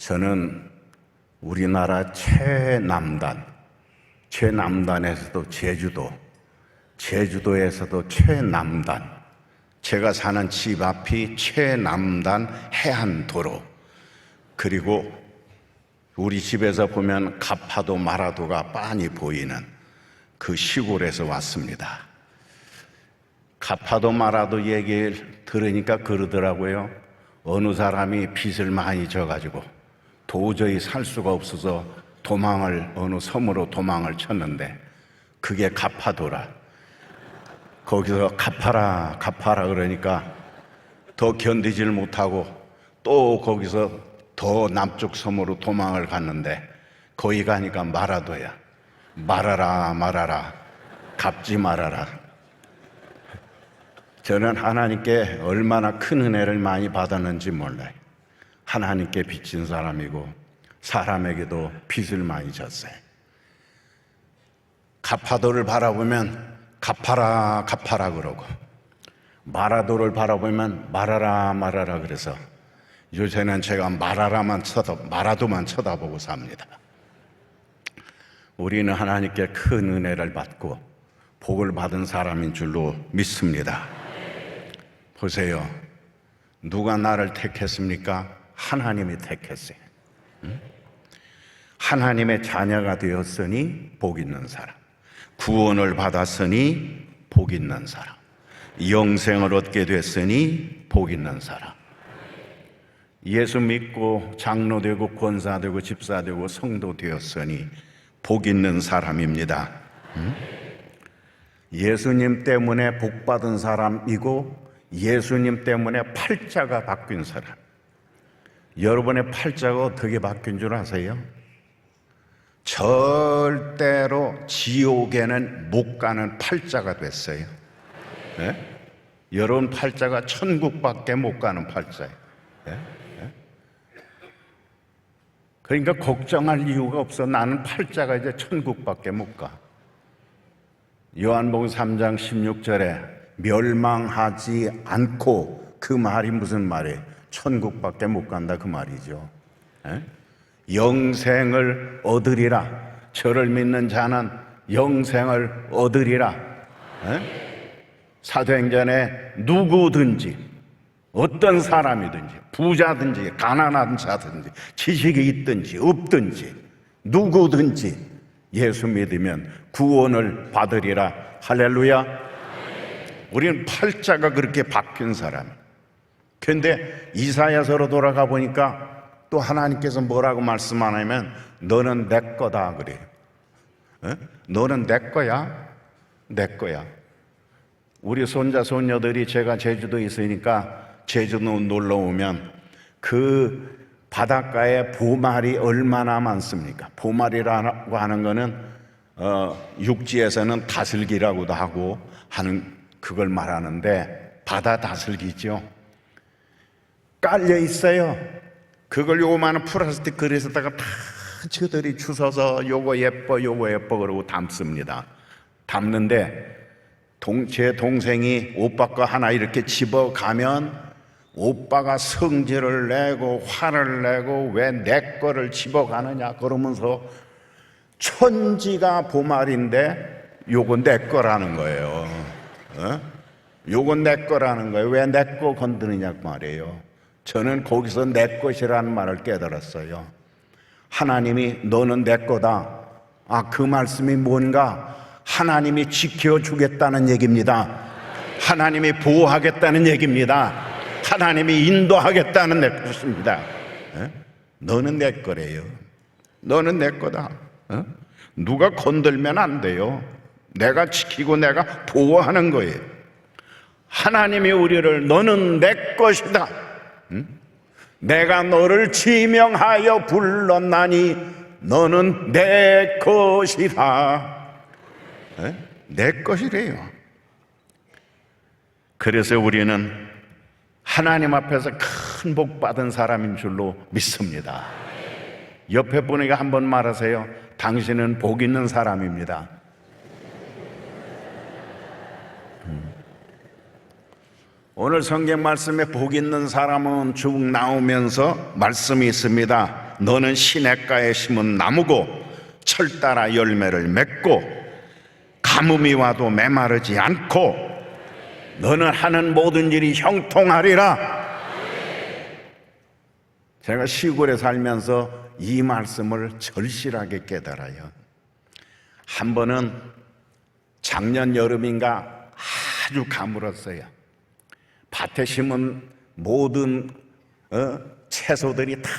저는 우리나라 최남단에서도 제주도에서도 최남단, 제가 사는 집 앞이 최남단 해안도로, 그리고 우리 집에서 보면 가파도 마라도가 빤히 보이는 그 시골에서 왔습니다. 가파도 마라도 얘기를 들으니까 그러더라고요. 어느 사람이 빚을 많이 져가지고 도저히 살 수가 없어서 어느 섬으로 도망을 쳤는데 그게 가파도라. 거기서 갚아라 그러니까 더 견디질 못하고 또 거기서 더 남쪽 섬으로 도망을 갔는데 거기 가니까 마라도야. 말아라 갚지 말아라. 저는 하나님께 얼마나 큰 은혜를 많이 받았는지 몰라요. 하나님께 빚진 사람이고 사람에게도 빚을 많이 졌어요. 가파도를 바라보면 갚아라 그러고, 마라도를 바라보면 말아라 그래서 요새는 제가 마라도만 쳐다보고 삽니다. 우리는 하나님께 큰 은혜를 받고 복을 받은 사람인 줄로 믿습니다. 보세요. 누가 나를 택했습니까? 하나님이 택했어요. 하나님의 자녀가 되었으니 복 있는 사람, 구원을 받았으니 복 있는 사람, 영생을 얻게 됐으니 복 있는 사람, 예수 믿고 장로 되고 권사 되고 집사 되고 성도 되었으니 복 있는 사람입니다. 예수님 때문에 복 받은 사람이고 예수님 때문에 팔자가 바뀐 사람. 여러분의 팔자가 어떻게 바뀐 줄 아세요? 절대로 지옥에는 못 가는 팔자가 됐어요. 네? 여러분 팔자가 천국밖에 못 가는 팔자예요. 네? 그러니까 걱정할 이유가 없어. 나는 팔자가 이제 천국밖에 못 가. 요한복음 3장 16절에 멸망하지 않고, 그 말이 무슨 말이에요? 천국밖에 못 간다 그 말이죠. 영생을 얻으리라. 저를 믿는 자는 영생을 얻으리라. 사도행전에 누구든지, 어떤 사람이든지, 부자든지 가난한 자든지 지식이 있든지 없든지 누구든지 예수 믿으면 구원을 받으리라. 할렐루야. 우리는 팔자가 그렇게 바뀐 사람. 그런데 이사야서로 돌아가 보니까 또 하나님께서 뭐라고 말씀하냐면 너는 내 거다 그래요. 너는 내 거야. 우리 손자 손녀들이, 제가 제주도에 있으니까 제주도 놀러 오면 그 바닷가에 보말이 얼마나 많습니까? 보말이라고 하는 거는 육지에서는 다슬기라고도 하고 하는, 그걸 말하는데 바다 다슬기죠. 깔려 있어요. 그걸 요만한 플라스틱 그릇에다가 다 저들이 주워서 요거 예뻐 그러고 담습니다. 담는데 제 동생이 오빠 거 하나 이렇게 집어가면 오빠가 성질을 내고 화를 내고 왜 내 거를 집어가느냐 그러면서 천지가 보말인데 요거 내 거라는 거예요. 요건 내 거라는 거예요. 왜 내 거 건드느냐고 말이에요. 저는 거기서 내 것이라는 말을 깨달았어요. 하나님이 너는 내 거다. 그 말씀이 뭔가? 하나님이 지켜주겠다는 얘기입니다. 하나님이 보호하겠다는 얘기입니다. 하나님이 인도하겠다는 뜻입니다. 너는 내 거래요. 너는 내 거다. 누가 건들면 안 돼요. 내가 지키고 내가 보호하는 거예요. 하나님이 우리를 너는 내 것이다. 내가 너를 지명하여 불렀나니 너는 내 것이다. 내 것이래요. 그래서 우리는 하나님 앞에서 큰 복 받은 사람인 줄로 믿습니다. 옆에 분에게 한번 말하세요. 당신은 복 있는 사람입니다. 오늘 성경 말씀에 복 있는 사람은 쭉 나오면서 말씀이 있습니다. 너는 시냇가에 심은 나무고 철 따라 열매를 맺고 가뭄이 와도 메마르지 않고 너는 하는 모든 일이 형통하리라. 제가 시골에 살면서 이 말씀을 절실하게 깨달아요. 한 번은 작년 여름인가 아주 가물었어요. 밭에 심은 모든 채소들이 다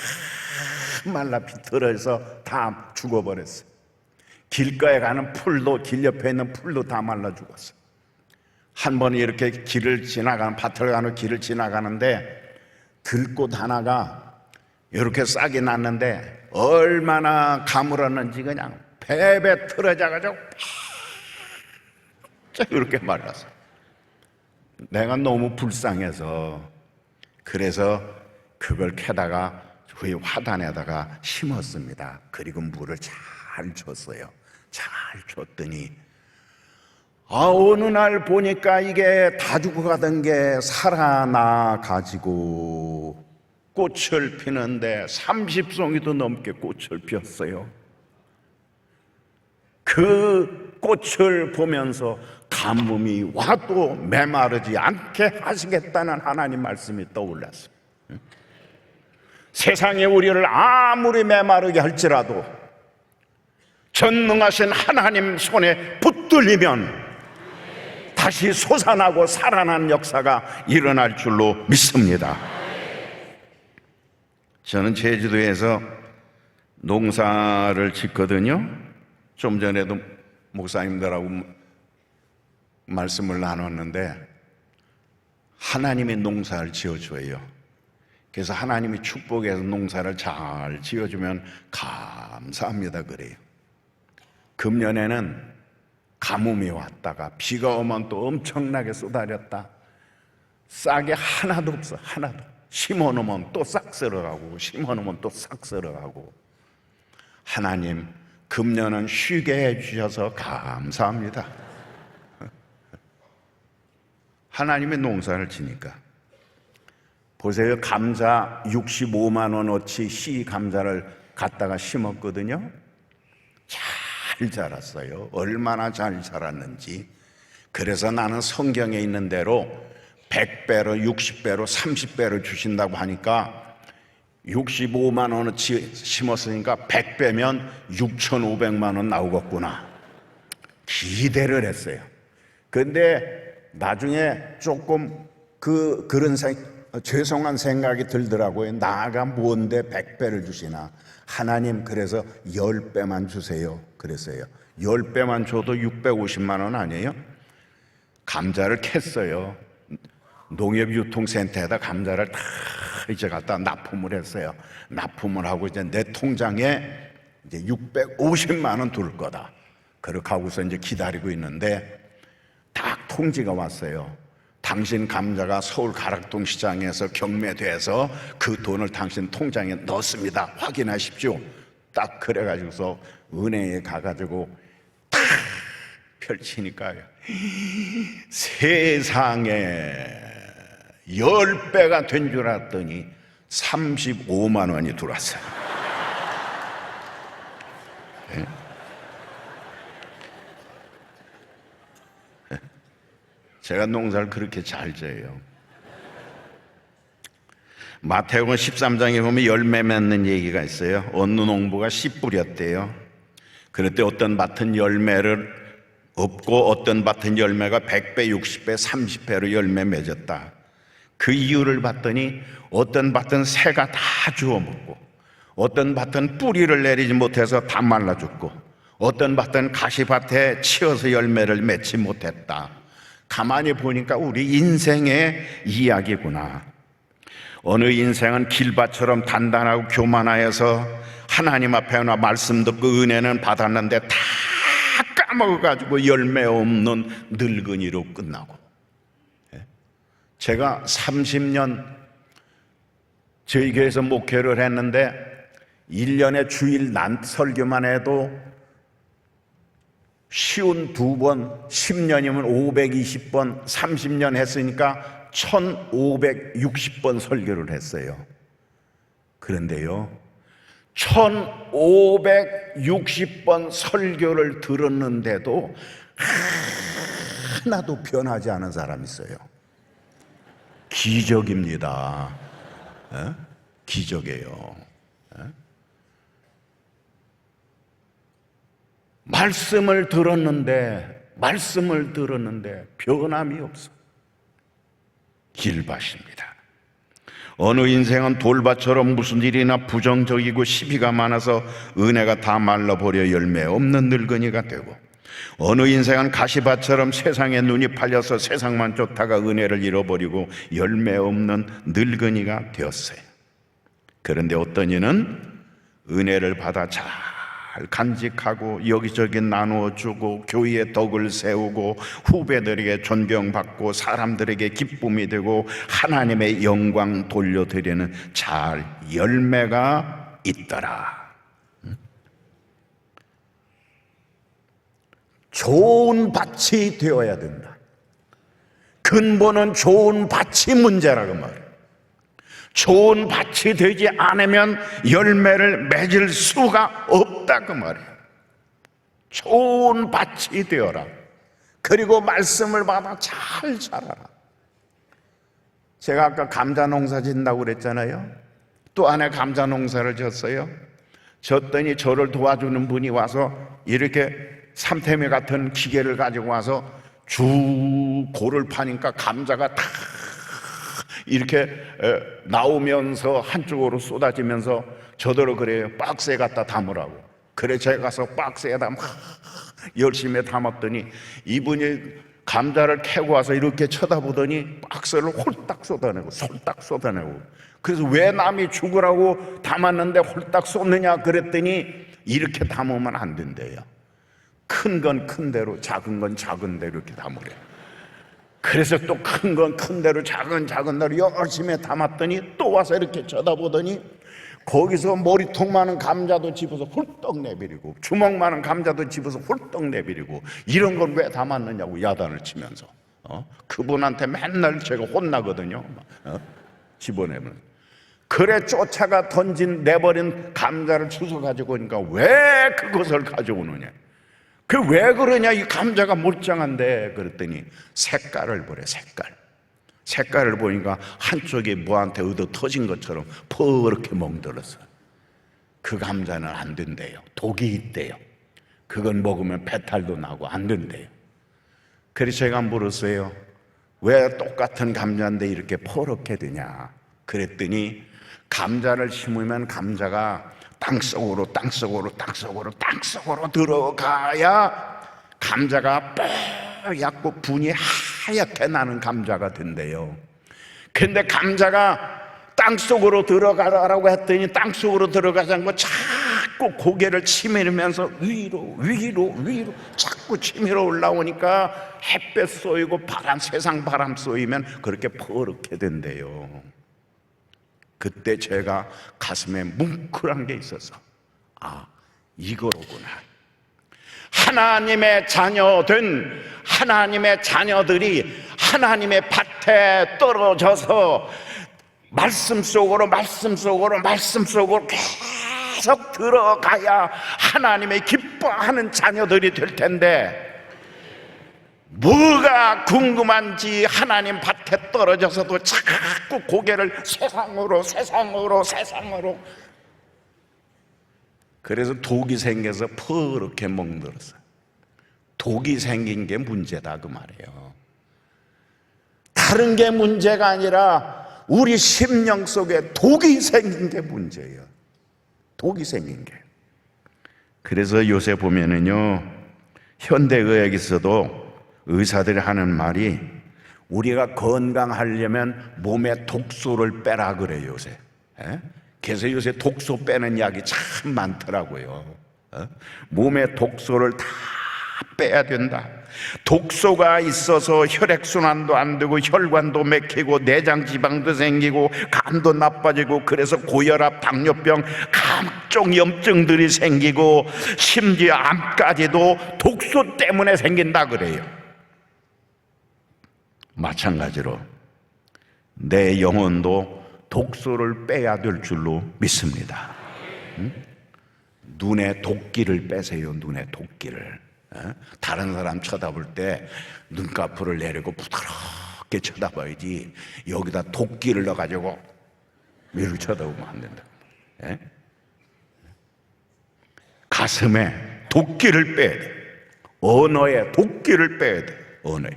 말라 비틀어서 다 죽어버렸어요. 길가에 가는 풀도, 길 옆에 있는 풀도 다 말라 죽었어요. 한 번 이렇게 밭을 가는 길을 지나가는데 들꽃 하나가 이렇게 싹이 났는데 얼마나 가물었는지 그냥 배배 틀어져가지고 이렇게 말랐어. 내가 너무 불쌍해서 그래서 그걸 캐다가 그 화단에다가 심었습니다. 그리고 물을 잘 줬어요. 잘 줬더니 어느 날 보니까 이게 다 죽어가던 게 살아나 가지고 꽃을 피는데 30송이도 넘게 꽃을 피웠어요. 그 꽃을 보면서 가뭄이 와도 메마르지 않게 하시겠다는 하나님 말씀이 떠올랐어요. 세상에 우리를 아무리 메마르게 할지라도 전능하신 하나님 손에 붙들리면 다시 솟아나고 살아난 역사가 일어날 줄로 믿습니다. 저는 제주도에서 농사를 짓거든요. 좀 전에도 목사님들하고 말씀을 나눴는데 하나님이 농사를 지어줘요. 그래서 하나님이 축복해서 농사를 잘 지어주면 감사합니다 그래요. 금년에는 가뭄이 왔다가 비가 오면 또 엄청나게 쏟아졌다. 싹이 하나도 없어. 하나도. 심어놓으면 또 싹 썰어가고 심어놓으면 또 싹 썰어가고. 하나님 금년은 쉬게 해주셔서 감사합니다. 하나님의 농사를 지니까 보세요. 감자 65만 원어치 씨 감자를 갖다가 심었거든요. 잘 자랐어요. 얼마나 잘 자랐는지. 그래서 나는 성경에 있는 대로 100배로 60배로 30배로 주신다고 하니까 65만 원어치 심었으니까 100배면 6,500만 원 나오겠구나 기대를 했어요. 그런데 나중에 조금 그런 죄송한 생각이 들더라고요. 나가 뭔데 100배를 주시나. 하나님 그래서 10배만 주세요 그랬어요. 10배만 줘도 650만 원 아니에요? 감자를 캤어요. 농협유통센터에다 감자를 다 이제 갖다 납품을 했어요. 납품을 하고 이제 내 통장에 이제 650만 원 둘 거다. 그렇게 하고서 이제 기다리고 있는데 딱 통지가 왔어요. 당신 감자가 서울 가락동 시장에서 경매돼서 그 돈을 당신 통장에 넣었습니다. 확인하십시오. 딱 그래가지고서 은행에 가가지고 탁 펼치니까요. 세상에 10배가 된 줄 알았더니 35만 원이 들어왔어요. 네? 제가 농사를 그렇게 잘 지어요. 마태복음 13장에 보면 열매 맺는 얘기가 있어요. 어느 농부가 씨 뿌렸대요. 그럴 때 어떤 밭은 열매를 없고 어떤 밭은 열매가 100배, 60배, 30배로 열매 맺었다. 그 이유를 봤더니 어떤 밭은 새가 다 주워먹고 어떤 밭은 뿌리를 내리지 못해서 다 말라 죽고 어떤 밭은 가시밭에 치어서 열매를 맺지 못했다. 가만히 보니까 우리 인생의 이야기구나. 어느 인생은 길밭처럼 단단하고 교만하여서 하나님 앞에 나 말씀 듣고 은혜는 받았는데 다 까먹어가지고 열매 없는 늙은이로 끝나고. 제가 30년 저희 교회에서 목회를 했는데 1년에 주일 설교만 해도 쉬운 2번, 10년이면 520번, 30년 했으니까 1560번 설교를 했어요. 그런데요, 1560번 설교를 들었는데도 하나도 변하지 않은 사람이 있어요. 기적입니다. 기적이에요. 말씀을 들었는데 변함이 없어. 길밭입니다. 어느 인생은 돌밭처럼 무슨 일이나 부정적이고 시비가 많아서 은혜가 다 말라버려 열매 없는 늙은이가 되고, 어느 인생은 가시밭처럼 세상에 눈이 팔려서 세상만 쫓다가 은혜를 잃어버리고 열매 없는 늙은이가 되었어요. 그런데 어떤 이는 은혜를 받아 잘 간직하고 여기저기 나누어주고 교회의 덕을 세우고 후배들에게 존경받고 사람들에게 기쁨이 되고 하나님의 영광 돌려드리는 잘 열매가 있더라. 좋은 밭이 되어야 된다. 근본은 좋은 밭이 문제라고 말이에요. 좋은 밭이 되지 않으면 열매를 맺을 수가 없다 그 말이에요. 좋은 밭이 되어라. 그리고 말씀을 받아 잘 자라라. 제가 아까 감자 농사 짓는다고 그랬잖아요. 또 안에 감자 농사를 졌어요. 졌더니 저를 도와주는 분이 와서 이렇게 삼태미 같은 기계를 가지고 와서 주 고를 파니까 감자가 다 이렇게 나오면서 한쪽으로 쏟아지면서 저더러 그래요. 박스에 갖다 담으라고. 그래 제가 가서 박스에다 막 열심히 담았더니 이분이 감자를 캐고 와서 이렇게 쳐다보더니 박스를 홀딱 쏟아내고 솔딱 쏟아내고, 그래서 왜 남이 죽으라고 담았는데 홀딱 쏟느냐 그랬더니 이렇게 담으면 안 된대요. 큰 건 큰 대로, 작은 건 작은 대로 이렇게 담으래. 그래서 또 큰 건 큰 대로, 작은 대로 열심히 담았더니 또 와서 이렇게 쳐다보더니 거기서 머리통 많은 감자도 집어서 훌떡 내버리고 주먹 많은 감자도 집어서 훌떡 내버리고, 이런 건 왜 담았느냐고 야단을 치면서 그분한테 맨날 제가 혼나거든요. 집어내면. 그래 쫓아가 내버린 감자를 주워 가지고 오니까 왜 그것을 가져오느냐, 그 왜 그러냐, 이 감자가 몰짱한데 그랬더니 색깔을 보래. 색깔을 보니까 한쪽이 뭐한테 얻어 터진 것처럼 퍼렇게 멍들었어. 그 감자는 안 된대요. 독이 있대요. 그건 먹으면 배탈도 나고 안 된대요. 그래서 제가 물었어요. 왜 똑같은 감자인데 이렇게 퍼렇게 되냐 그랬더니 감자를 심으면 감자가 땅속으로 들어가야 감자가 뽀얗고 분이 하얗게 나는 감자가 된대요. 근데 감자가 땅속으로 들어가라고 했더니 땅속으로 들어가지 않고 자꾸 고개를 치밀면서 위로 자꾸 치밀어 올라오니까 햇볕 쏘이고 세상 바람 쏘이면 그렇게 퍼렇게 된대요. 그때 제가 가슴에 뭉클한 게 있어서, 이거로구나. 하나님의 자녀된 하나님의 자녀들이 하나님의 밭에 떨어져서 말씀 속으로 계속 들어가야 하나님의 기뻐하는 자녀들이 될 텐데, 뭐가 궁금한지 하나님 밭에 떨어져서도 자꾸 고개를 세상으로. 그래서 독이 생겨서 퍼렇게 멍들었어요. 독이 생긴 게 문제다 그 말이에요. 다른 게 문제가 아니라 우리 심령 속에 독이 생긴 게 문제예요. 독이 생긴 게. 그래서 요새 보면은요, 현대의학에서도 의사들이 하는 말이, 우리가 건강하려면 몸에 독소를 빼라 그래요 요새. 그래서 요새 독소 빼는 약이 참 많더라고요. 몸에 독소를 다 빼야 된다. 독소가 있어서 혈액순환도 안 되고 혈관도 막히고 내장지방도 생기고 간도 나빠지고, 그래서 고혈압, 당뇨병, 각종 염증들이 생기고 심지어 암까지도 독소 때문에 생긴다 그래요. 마찬가지로 내 영혼도 독소를 빼야 될 줄로 믿습니다. 눈에 도끼를 빼세요. 눈에 도끼를. 다른 사람 쳐다볼 때 눈꺼풀을 내리고 부드럽게 쳐다봐야지, 여기다 도끼를 넣어가지고 이렇게 쳐다보면 안 된다. 가슴에 도끼를 빼야 돼. 언어에 도끼를 빼야 돼. 언어에.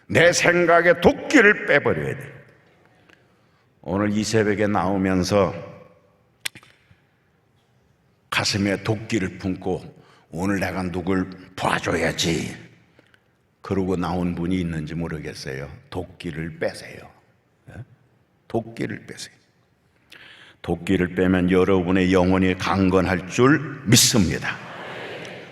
내 생각에 도끼를 빼버려야 돼. 오늘 이 새벽에 나오면서 가슴에 도끼를 품고 오늘 내가 누굴 봐줘야지 그러고 나온 분이 있는지 모르겠어요. 도끼를 빼세요. 도끼를 빼세요. 도끼를 빼면 여러분의 영혼이 강건할 줄 믿습니다.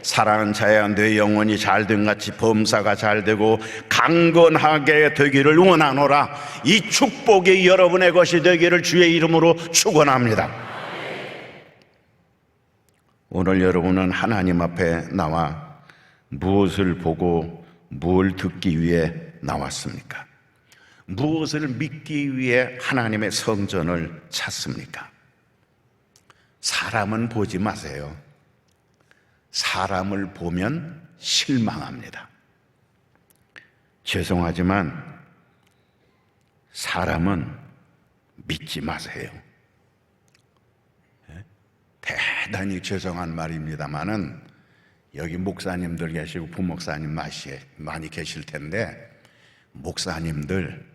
사랑하는 자야, 내 영혼이 잘된 같이 범사가 잘되고 강건하게 되기를 원하노라. 이 축복이 여러분의 것이 되기를 주의 이름으로 축원합니다. 오늘 여러분은 하나님 앞에 나와 무엇을 보고 뭘 듣기 위해 나왔습니까? 무엇을 믿기 위해 하나님의 성전을 찾습니까? 사람은 보지 마세요. 사람을 보면 실망합니다. 죄송하지만 사람은 믿지 마세요. 대단히 죄송한 말입니다만은 여기 목사님들 계시고 부목사님 많이 계실 텐데, 목사님들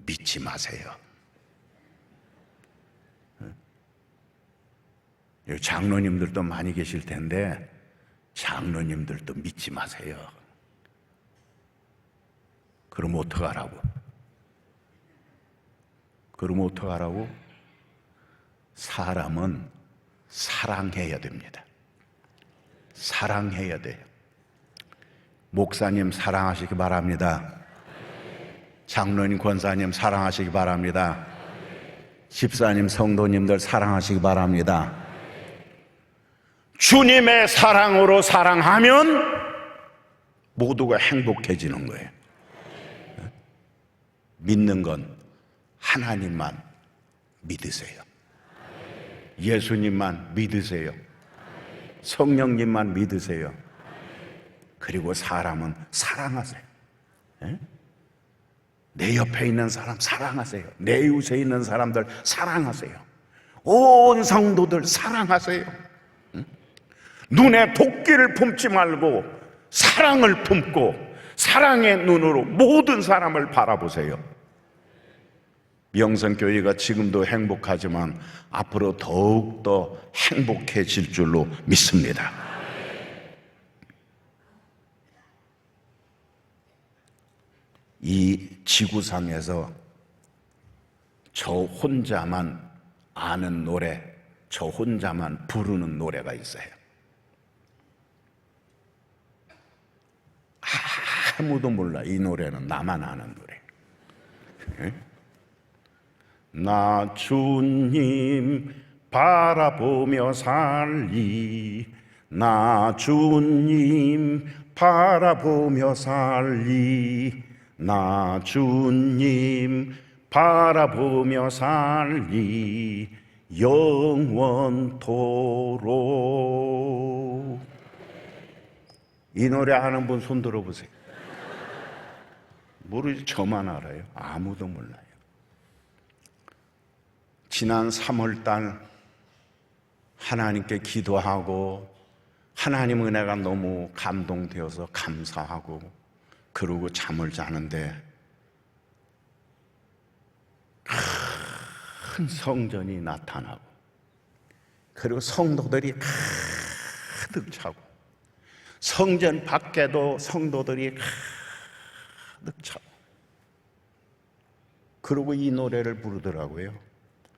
믿지 마세요. 여기 장로님들도 많이 계실 텐데 장로님들도 믿지 마세요. 그럼 어떡하라고? 사람은 사랑해야 됩니다. 사랑해야 돼요. 목사님 사랑하시기 바랍니다. 장로님, 권사님 사랑하시기 바랍니다. 집사님, 성도님들 사랑하시기 바랍니다. 주님의 사랑으로 사랑하면 모두가 행복해지는 거예요. 믿는 건 하나님만 믿으세요. 예수님만 믿으세요. 성령님만 믿으세요. 그리고 사람은 사랑하세요. 내 옆에 있는 사람 사랑하세요. 내 이웃에 있는 사람들 사랑하세요. 온 성도들 사랑하세요. 눈에 도끼를 품지 말고 사랑을 품고 사랑의 눈으로 모든 사람을 바라보세요. 영성교회가 지금도 행복하지만 앞으로 더욱더 행복해질 줄로 믿습니다. 이 지구상에서 저 혼자만 아는 노래, 저 혼자만 부르는 노래가 있어요. 아무도 몰라. 이 노래는 나만 아는 노래. 나 주님 바라보며 살리, 나 주님 바라보며 살리, 나 주님 바라보며 살리, 영원토록. 이 노래 아는 분 손 들어보세요. 모르지, 저만 알아요. 아무도 몰라요. 지난 3월달 하나님께 기도하고 하나님 은혜가 너무 감동되어서 감사하고 그러고 잠을 자는데 큰 성전이 나타나고 그리고 성도들이 가득 차고 성전 밖에도 성도들이 가득 차고 그리고 이 노래를 부르더라고요.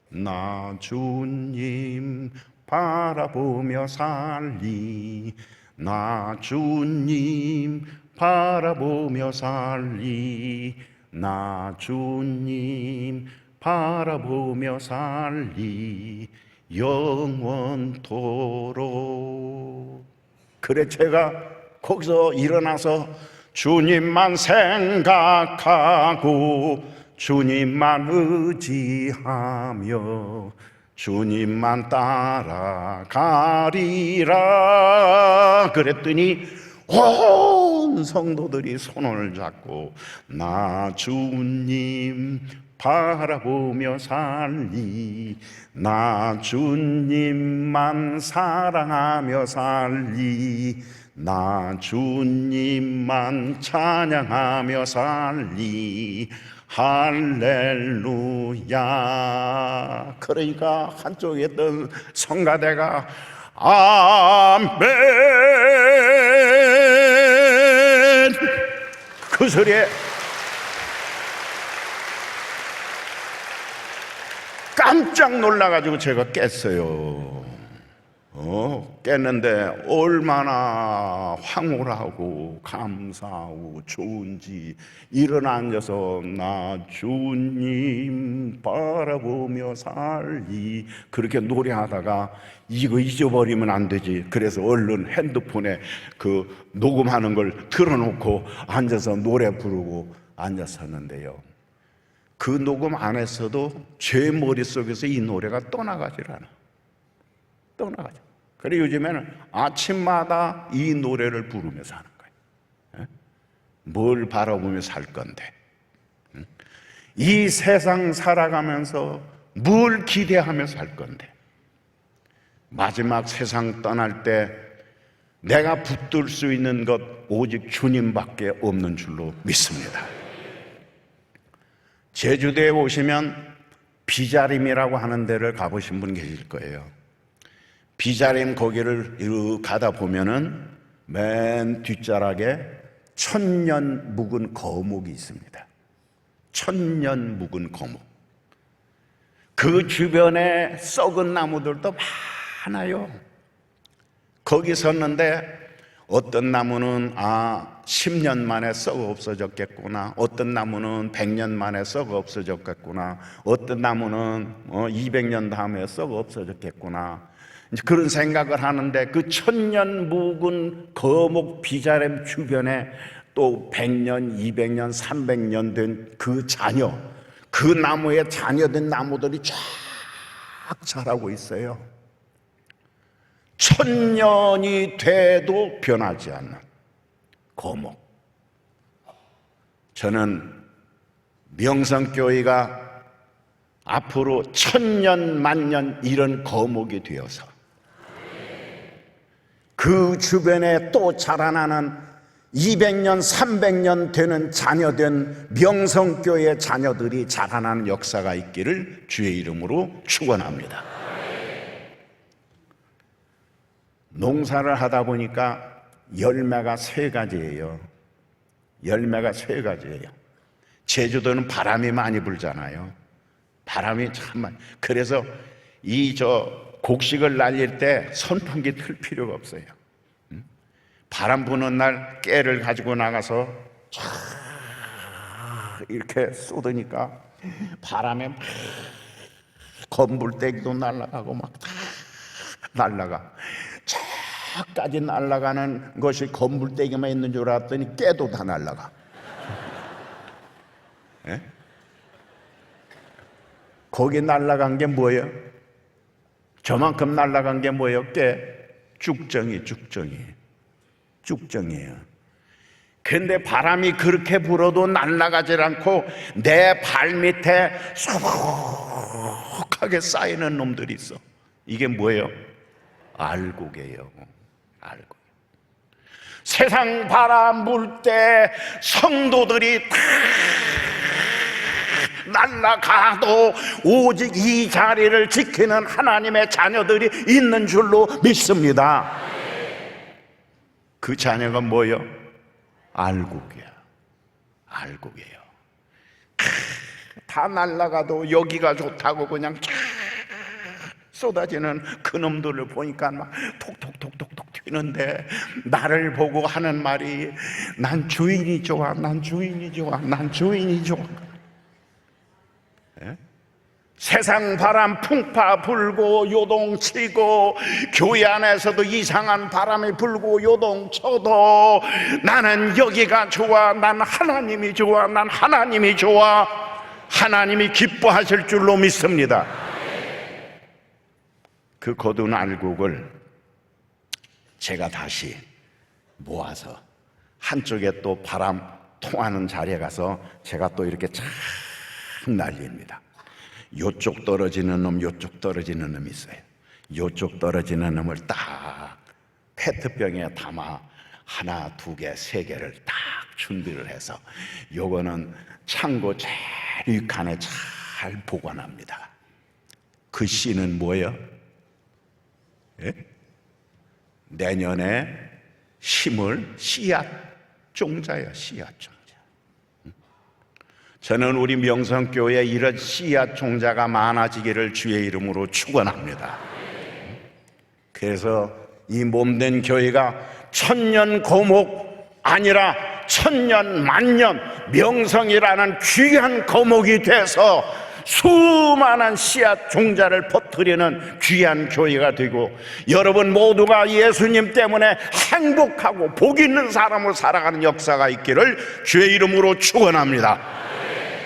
나 주님 바라보며 살리, 나 주님 바라보며 살리, 나 주님 바라보며 살리, 영원토록. 그래 제가 거기서 일어나서 주님만 생각하고 주님만 의지하며 주님만 따라가리라. 그랬더니 온 성도들이 손을 잡고 나 주님 바라보며 살리, 나 주님만 사랑하며 살리, 나 주님만 찬양하며 살리, 할렐루야. 그러니까 한쪽에 있던 성가대가 아멘, 그 소리에 깜짝 놀라가지고 제가 깼어요. 깼는데 얼마나 황홀하고 감사하고 좋은지 일어나 앉아서 나 주님 바라보며 살리 그렇게 노래하다가 이거 잊어버리면 안 되지. 그래서 얼른 핸드폰에 그 녹음하는 걸 틀어놓고 앉아서 노래 부르고 앉았었는데요, 그 녹음 안에서도 제 머릿속에서 이 노래가 떠나가질 않아. 떠나가죠. 그래 요즘에는 아침마다 이 노래를 부르면서 하는 거예요. 뭘 바라보며 살 건데, 이 세상 살아가면서 뭘 기대하며 살 건데, 마지막 세상 떠날 때 내가 붙들 수 있는 것 오직 주님밖에 없는 줄로 믿습니다. 제주도에 오시면 비자림이라고 하는 데를 가보신 분 계실 거예요. 비자림 거기를 이렇게 가다 보면은 맨 뒷자락에 천년 묵은 거목이 있습니다. 천년 묵은 거목. 그 주변에 썩은 나무들도 많아요. 거기 섰는데 어떤 나무는 10년 만에 썩어 없어졌겠구나, 어떤 나무는 100년 만에 썩어 없어졌겠구나, 어떤 나무는 200년 다음에 썩어 없어졌겠구나, 그런 생각을 하는데 그 천년 묵은 거목 비자림 주변에 또 100년, 200년, 300년 된 그 자녀, 그 나무에 자녀된 나무들이 쫙 자라고 있어요. 천년이 돼도 변하지 않는 거목. 저는 명성교회가 앞으로 천년 만년 이런 거목이 되어서 그 주변에 또 자라나는 200년, 300년 되는 자녀된 명성교회 자녀들이 자라나는 역사가 있기를 주의 이름으로 축원합니다. 농사를 하다 보니까 열매가 3가지예요. 열매가 3가지예요. 제주도는 바람이 많이 불잖아요. 바람이 참 많이. 그래서 곡식을 날릴 때 선풍기 틀 필요가 없어요. 바람 부는 날 깨를 가지고 나가서 쫙 이렇게 쏟으니까 바람에 막 건불떼기도 날아가고 막 다 날아가. 저까지 날아가는 것이 건불떼기만 있는 줄 알았더니 깨도 다 날아가. 예? 거기 날아간 게 뭐예요? 저만큼 날아간 게 뭐예요? 깨? 쭉정이에요. 그런데 바람이 그렇게 불어도 날아가질 않고 내 발밑에 수북하게 쌓이는 놈들이 있어. 이게 뭐예요? 알곡이에요. 알곡. 세상 바람 불 때 성도들이 다 날아가도 오직 이 자리를 지키는 하나님의 자녀들이 있는 줄로 믿습니다. 그 자녀가 뭐예요? 알곡이야. 알곡이에요. 다 날아가도 여기가 좋다고 그냥 쏟아지는 그놈들을 보니까 막 톡톡톡톡톡 튀는데, 나를 보고 하는 말이 난 주인이 좋아, 난 주인이 좋아, 난 주인이 좋아. 예? 세상 바람 풍파 불고 요동치고 교회 안에서도 이상한 바람이 불고 요동쳐도 나는 여기가 좋아, 난 하나님이 좋아, 난 하나님이 좋아. 하나님이 기뻐하실 줄로 믿습니다. 그 거둔 알곡을 제가 다시 모아서 한쪽에 또 바람 통하는 자리에 가서 제가 또 이렇게 착 날립니다. 요쪽 떨어지는 놈, 요쪽 떨어지는 놈이 있어요. 요쪽 떨어지는 놈을 딱 페트병에 담아 하나, 두 개, 세 개를 딱 준비를 해서 요거는 창고 제일 윗칸에 잘 보관합니다. 그 씨는 뭐예요? 예? 내년에 심을 씨앗 종자예요. 씨앗 종자. 저는 우리 명성교회에 이런 씨앗 종자가 많아지기를 주의 이름으로 축원합니다. 그래서 이 몸된 교회가 천년 거목 아니라 천년 만년 명성이라는 귀한 거목이 돼서 수많은 씨앗 종자를 퍼뜨리는 귀한 교회가 되고, 여러분 모두가 예수님 때문에 행복하고 복 있는 사람으로 살아가는 역사가 있기를 주의 이름으로 축원합니다.